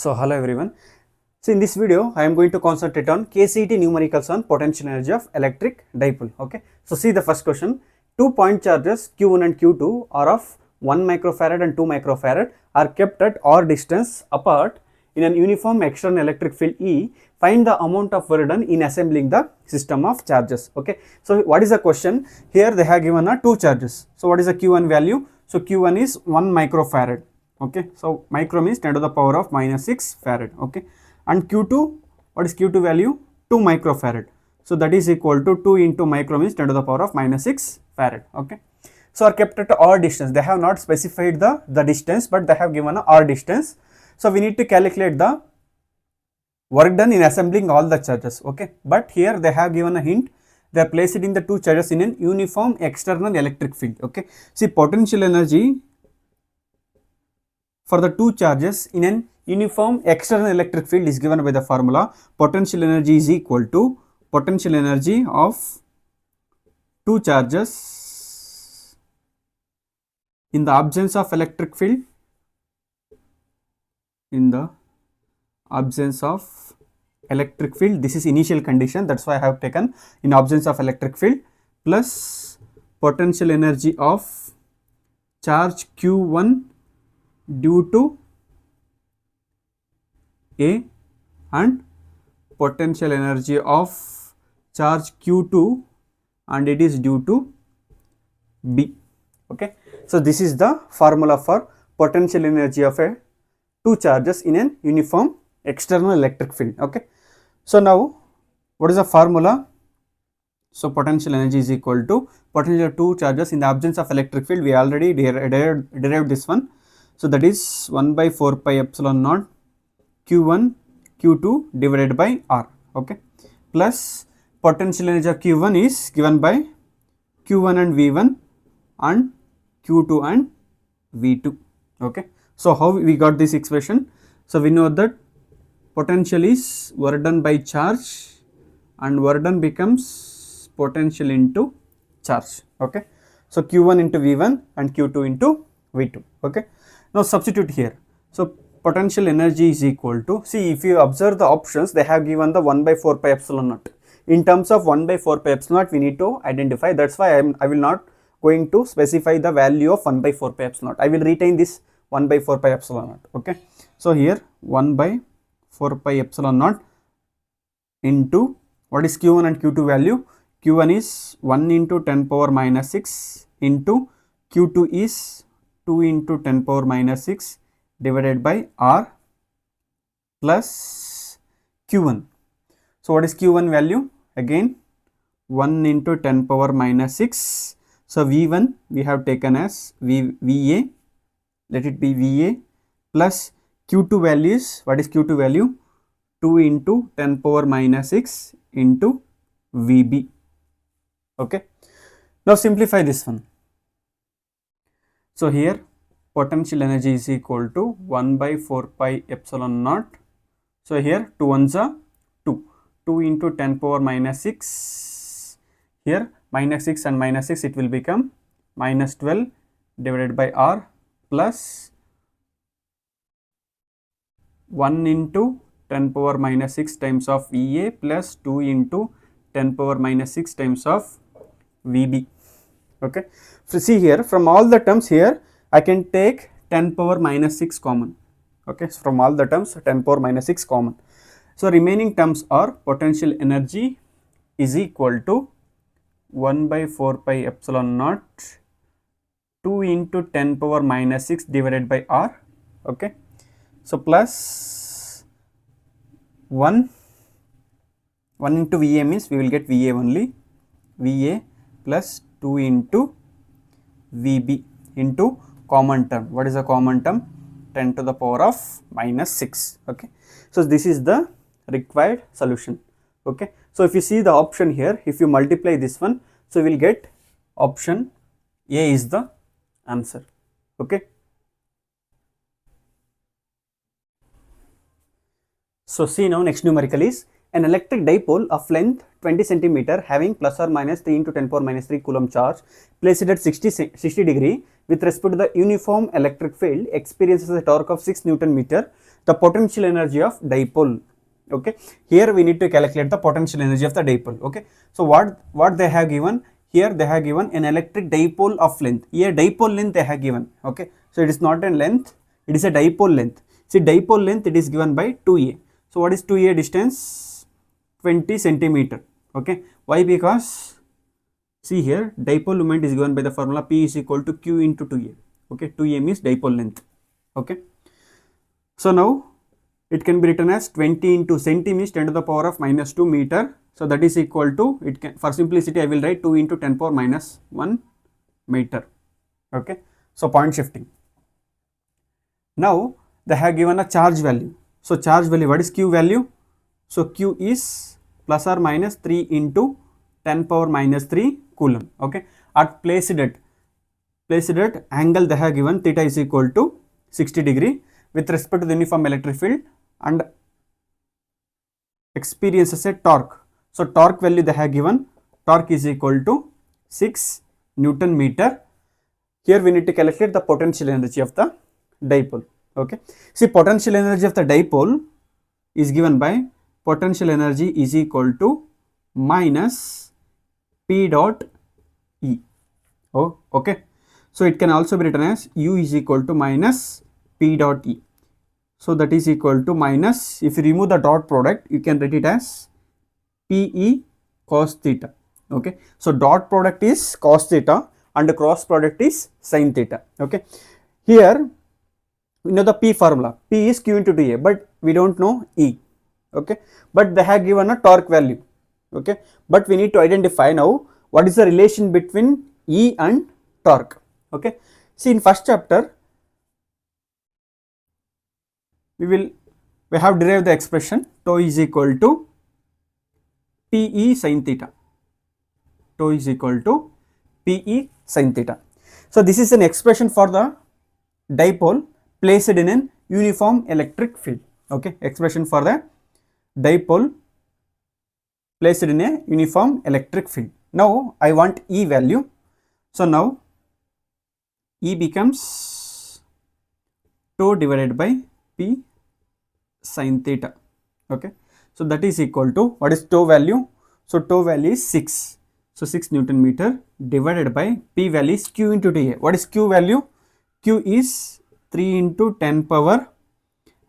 So hello everyone. So in this video I am going to concentrate on KCET numericals on potential energy of electric dipole. Okay. So see the first question. 2 point charges Q1 and Q2 are of 1 microfarad and 2 microfarad are kept at r distance apart in an uniform external electric field E. Find the amount of work done in assembling the system of charges. Okay. So what is the question? Here they have given two charges. So what is the Q1 value? So Q1 is 1 microfarad. Okay, so micro means 10 to the power of minus 6 farad. Okay, and Q2, what is Q2 value? 2 microfarad. So that is equal to 2 into micro means 10 to the power of minus 6 farad. Okay, so are kept at r distance. They have not specified the distance, but they have given a r distance. So we need to calculate the work done in assembling all the charges. Okay, but here they have given a hint. They are placing the two charges in an uniform external electric field. Okay, see potential energy for the two charges in an uniform external electric field is given by the formula potential energy is equal to potential energy of two charges in the absence of electric field, this is initial condition, that's why I have taken in absence of electric field, plus potential energy of charge Q1 due to A and potential energy of charge Q2 and it is due to B. Okay, so this is the formula for potential energy of two charges in an uniform external electric field. Okay, so now what is the formula? So potential energy is equal to potential of two charges in the absence of electric field. We already derived this one. So that is 1 by 4 pi epsilon naught Q1 Q2 divided by R. Okay, plus potential energy of Q1 is given by Q1 and V1 and Q2 and V2. Okay, so how we got this expression? So we know that potential is work done by charge and work done becomes potential into charge. Okay, so Q1 into V1 and Q2 into V2. Okay, now substitute here. So potential energy is equal to, see if you observe the options, they have given the 1 by 4 pi epsilon naught. In terms of 1 by 4 pi epsilon naught we need to identify, that's why I will not going to specify the value of 1 by 4 pi epsilon naught. I will retain this 1 by 4 pi epsilon naught. Okay, so here 1 by 4 pi epsilon naught into what is Q1 and Q2 value? Q1 is 1 into 10 power minus 6 into Q2 is 2 into 10 power minus 6 divided by R plus Q1. So what is Q1 value? Again 1 into 10 power minus 6. So V1 we have taken as VA, let it be VA, plus Q2 value is, what is Q2 value? 2 into 10 power minus 6 into VB. Okay, now simplify this one. So here potential energy is equal to 1 by 4 pi epsilon naught. So here 2 ones are 2, 2 into 10 power minus 6, here minus 6 and minus 6 it will become minus 12 divided by R plus 1 into 10 power minus 6 times of VA plus 2 into 10 power minus 6 times of VB. Okay, so see here from all the terms here I can take 10 power minus 6 common. Okay, so from all the terms 10 power minus 6 common. So remaining terms are potential energy is equal to 1 by 4 pi epsilon naught 2 into 10 power minus 6 divided by R. Okay, so plus 1 into VA means we will get VA only, VA plus 2 into VB into common term. What is the common term? 10 to the power of minus 6. Okay, so this is the required solution. Okay, so if you see the option here, if you multiply this one, so we will get option A is the answer. Okay, so see now next numerical is an electric dipole of length 20 centimeter having plus or minus 3 into 10 power minus 3 coulomb charge placed at 60 degree with respect to the uniform electric field experiences a torque of 6 Newton meter. The potential energy of dipole. Okay, here we need to calculate the potential energy of the dipole. Okay, so what they have given here, they have given an electric dipole of length. Here dipole length they have given. Okay, so it is not a length, it is a dipole length. See, dipole length it is given by 2a. So what is 2a distance? 20 centimeter. Okay, why? Because see here dipole moment is given by the formula P is equal to Q into 2a. Okay, 2a means dipole length. Okay, so now it can be written as 20 into centi means 10 to the power of minus 2 meter. So that is equal to, it can, for simplicity I will write 2 into 10 power minus 1 meter. Okay, so point shifting. Now they have given a charge value. So charge value, what is Q value? So Q is plus or minus 3 into 10 power minus 3 coulomb. Okay, at placed at angle they have given theta is equal to 60 degree with respect to the uniform electric field and experiences a torque. So torque value they have given, torque is equal to 6 Newton meter. Here we need to calculate the potential energy of the dipole. Okay, see, potential energy of the dipole is given by potential energy is equal to minus P dot E. Oh, okay, so it can also be written as U is equal to minus P dot E. So that is equal to minus, if you remove the dot product you can write it as PE cos theta. Okay, so dot product is cos theta and the cross product is sin theta. Okay, here you know the P formula, P is Q into 2a, but we don't know E. Okay, but they have given a torque value. Okay, but we need to identify now what is the relation between E and torque. Okay, see, in first chapter we have derived the expression tau is equal to PE sin theta. Tau is equal to PE sin theta. So this is an expression for the dipole placed in an uniform electric field. Okay, expression for the dipole placed in a uniform electric field. Now I want E value. So now E becomes tau divided by P sin theta. Okay, so that is equal to, what is tau value? So tau value is 6. So 6 Newton meter divided by P value is Q into 2a. What is Q value? Q is 3 into 10 power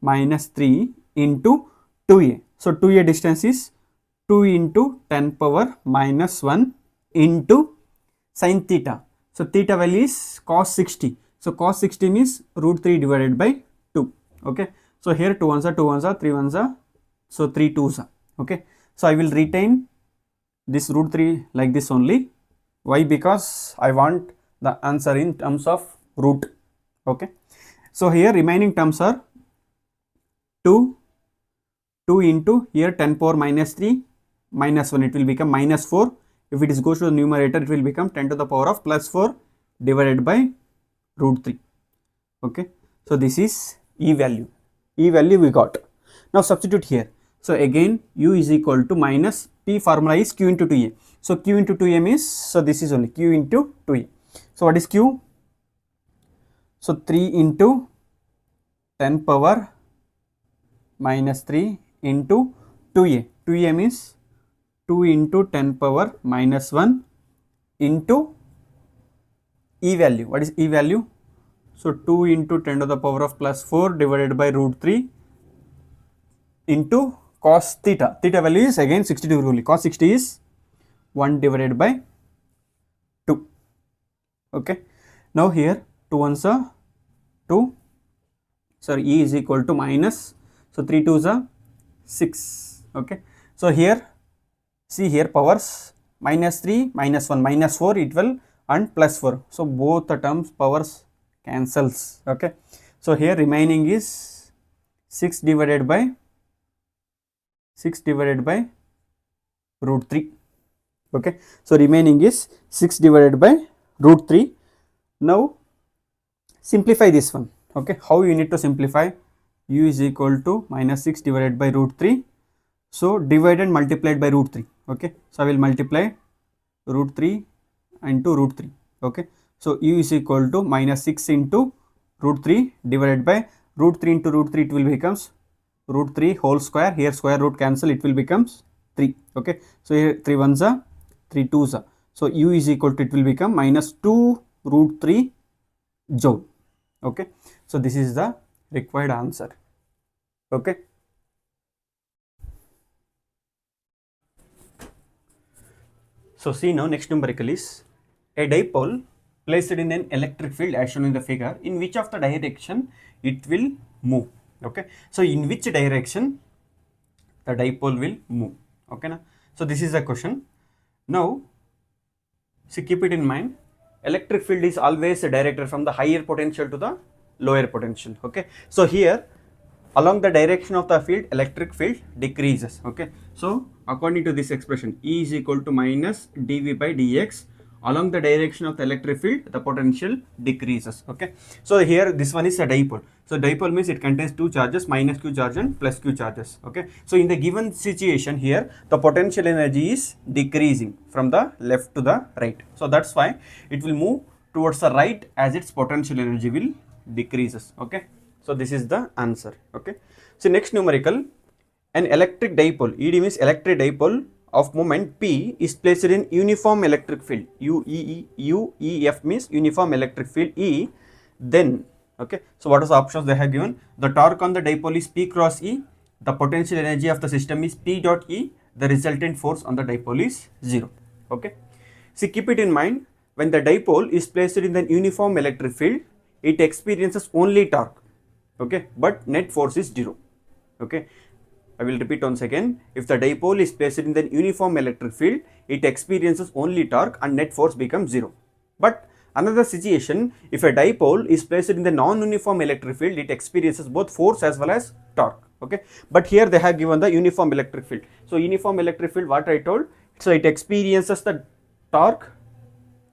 minus 3 into 2a. So 2a distance is 2 into 10 power minus 1 into sin theta. So theta value is cos 60. So cos 60 means root 3 divided by 2. Okay, so here 2 ones are 2 ones are 3 ones are, so 3 2s are. Okay, so I will retain this root 3 like this only. Why? Because I want the answer in terms of root. Okay, so here remaining terms are 2 into here 10 power minus 3 minus 1, it will become minus 4. If it is goes to the numerator it will become 10 to the power of plus 4 divided by root 3. Okay, so this is E value. E value we got. Now substitute here. So again U is equal to minus P formula is Q into 2a. So Q into 2a means, so this is only Q into 2a. So what is Q? So 3 into 10 power minus 3 into 2a. 2a means 2 into 10 power minus 1 into E value. What is E value? So 2 into 10 to the power of plus 4 divided by root 3 into cos theta. Theta value is again 60 degree only. Cos 60 is 1 divided by 2. Okay. Now here 2 ones are 2. So E is equal to minus. So 3 2s are 6. Okay. So here see here powers minus 3 minus 1 minus 4 it will and plus 4. So both the terms powers cancels. Okay, so here remaining is 6 divided by root 3. Okay, so remaining is 6 divided by root 3. Now simplify this one. Okay, how you need to simplify? U is equal to minus 6 divided by root 3. So divide and multiplied by root 3. Okay, so I will multiply root 3 into root 3. Okay, so u is equal to minus 6 into root 3 divided by root 3 into root 3, it will becomes root 3 whole square. Here square root cancel, it will becomes 3. Okay, so here 3 ones are 3 twos are, so u is equal to, it will become minus 2 root 3 joule. Okay, so this is the required answer. Okay, so see now, next numerical is a dipole placed in an electric field as shown in the figure, in which of the direction it will move. Okay, so in which direction the dipole will move. Okay, now, so this is the question. Now, so keep it in mind, electric field is always directed from the higher potential to the lower potential. Okay, so here along the direction of the field, electric field decreases. Okay, so according to this expression, E is equal to minus dV by dx. Along the direction of the electric field, the potential decreases. Okay, so here this one is a dipole. So dipole means it contains two charges, minus q charge and plus q charges. Okay, so in the given situation here, the potential energy is decreasing from the left to the right. So that's why it will move towards the right as its potential energy will decreases. Okay, so this is the answer. Okay, so next numerical, an electric dipole, ED means electric dipole of moment P is placed in uniform electric field. UEF means uniform electric field E. Then, okay, so what are the options they have given? The torque on the dipole is P cross E. The potential energy of the system is P dot E. The resultant force on the dipole is 0. Okay, see, keep it in mind, when the dipole is placed in the uniform electric field, it experiences only torque. Okay, but net force is 0. Okay, I will repeat once again. If the dipole is placed in the uniform electric field, it experiences only torque and net force becomes 0. But another situation, if a dipole is placed in the non-uniform electric field, it experiences both force as well as torque. Okay, but here they have given the uniform electric field. So uniform electric field, what I told, so it experiences the torque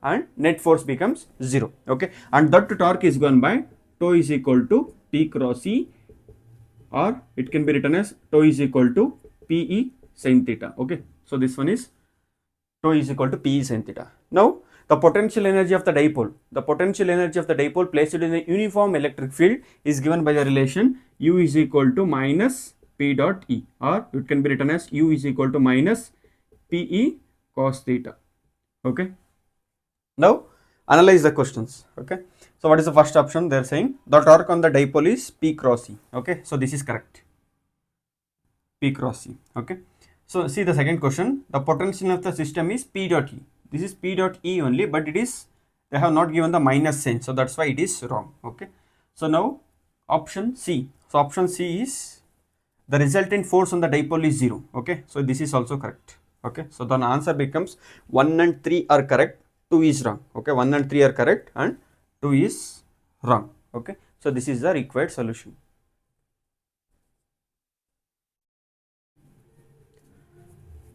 and net force becomes 0. Okay, and that torque is given by tau is equal to P cross E, or it can be written as tau is equal to PE sin theta. Okay, so this one is tau is equal to PE sin theta. Now, the potential energy of the dipole, placed in a uniform electric field is given by the relation U is equal to minus P dot E, or it can be written as U is equal to minus PE cos theta. Okay, now analyze the questions. Okay, so what is the first option? They are saying the torque on the dipole is P cross E. Okay, so this is correct, P cross E. Okay, so see the second question, the potential of the system is P dot E. This is P dot E only, but it is, they have not given the minus sign, so that's why it is wrong. Okay, so now option C. So option C is the resultant force on the dipole is 0. Okay, so this is also correct. Okay, so the answer becomes 1 and 3 are correct, 2 is wrong. Okay, 1 and 3 are correct and 2 is wrong. Okay, so this is the required solution.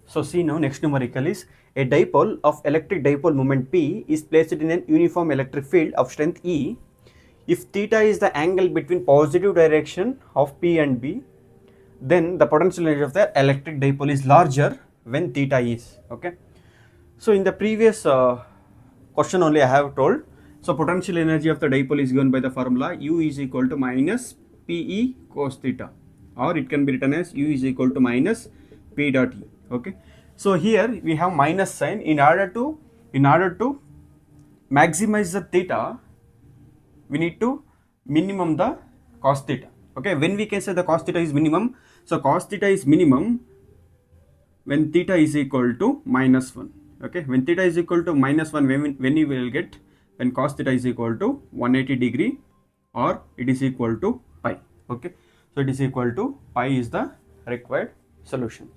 So see now, next numerical is a dipole of electric dipole moment P is placed in an uniform electric field of strength E. If theta is the angle between positive direction of P and B, then the potential energy of the electric dipole is larger when theta is. Okay, so in the previous question only I have told, so potential energy of the dipole is given by the formula U is equal to minus PE cos theta, or it can be written as U is equal to minus P dot E. Okay, so here we have minus sign. In order to maximize the theta, we need to minimum the cos theta. Okay, when we can say the cos theta is minimum, so cos theta is minimum when theta is equal to minus 1. Okay, when theta is equal to minus 1, when you will get, when cos theta is equal to 180 degree, or it is equal to pi. Okay, so it is equal to pi is the required solution.